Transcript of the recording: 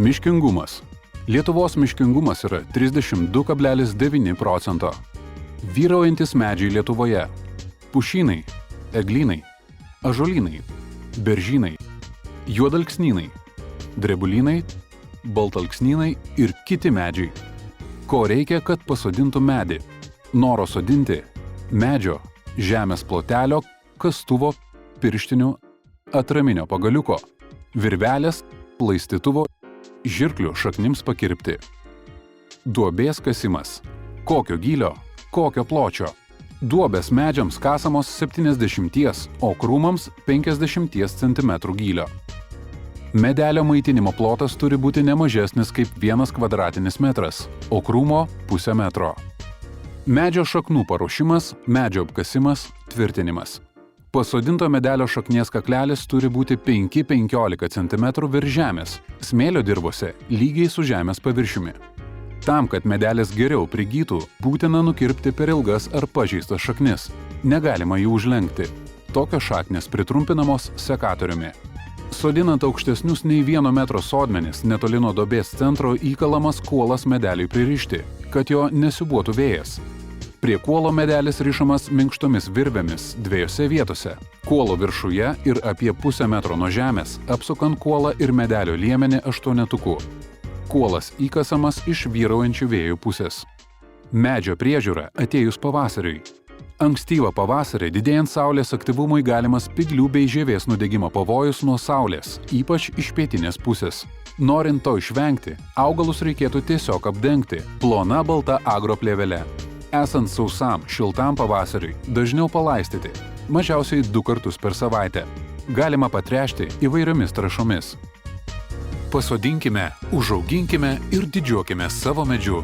Miškingumas. Lietuvos miškingumas yra 32,9%. Vyraujantis medžiai Lietuvoje. Pušynai, eglynai, ąžuolynai, beržynai, juodalksnynai, drebulynai, baltalksnynai ir kiti medžiai. Ko reikia, kad pasodintų medį? Noro sodinti medžio, žemės plotelio, kastuvo, pirštinių, atraminio pagaliuko, virvelės, laistytuvo, žirklių šaknims pakirpti. Duobės kasimas. Kokio gylio, kokio pločio? Duobės medžiams kasamos 70, o krūmams 50 cm gylio. Medelio maitinimo plotas turi būti ne mažesnis kaip 1 kvadratinis metras, o krūmo pusę metro. Medžio šaknų paruošimas, medžio apkasimas, tvirtinimas. Pasodinto medelio šaknies kaklelis turi būti 5–15 cm virš žemės, smėlio dirvose lygiai su žemės paviršiumi. Tam, kad medelis geriau prigytų, būtina nukirpti per ilgas ar pažeistas šaknis. Negalima jų užlenkti. Tokios šaknės pritrumpinamos sekatoriumi. Sodinant aukštesnius nei 1 metro sodmenis, netoli nuo duobės centro įkalamas kuolas medeliui pririšti, kad jo nesiūbuotų vėjas. Prie kuolo medelis rišamas minkštomis virvėmis 2 vietose – kuolo viršuje ir apie pusę metro nuo žemės, apsukant kuolą ir medelio liemenį 8-tuku. Kuolas įkasamas iš vyraujančių vėjų pusės. Medžio priežiūra atėjus pavasariui. Ankstyvą pavasarį didėjant saulės aktyvumui galimas spyglių bei žievės nudegimo pavojus nuo saulės, ypač iš pietinės pusės. Norint to išvengti, augalus reikėtų tiesiog apdengti plona balta agroplėvele. Esant sausam, šiltam pavasariui, dažniau palaistyti, mažiausiai 2 kartus per savaitę. Galima patręšti įvairiomis trąšomis. Pasodinkime, užauginkime ir didžiuokime savo medžiu.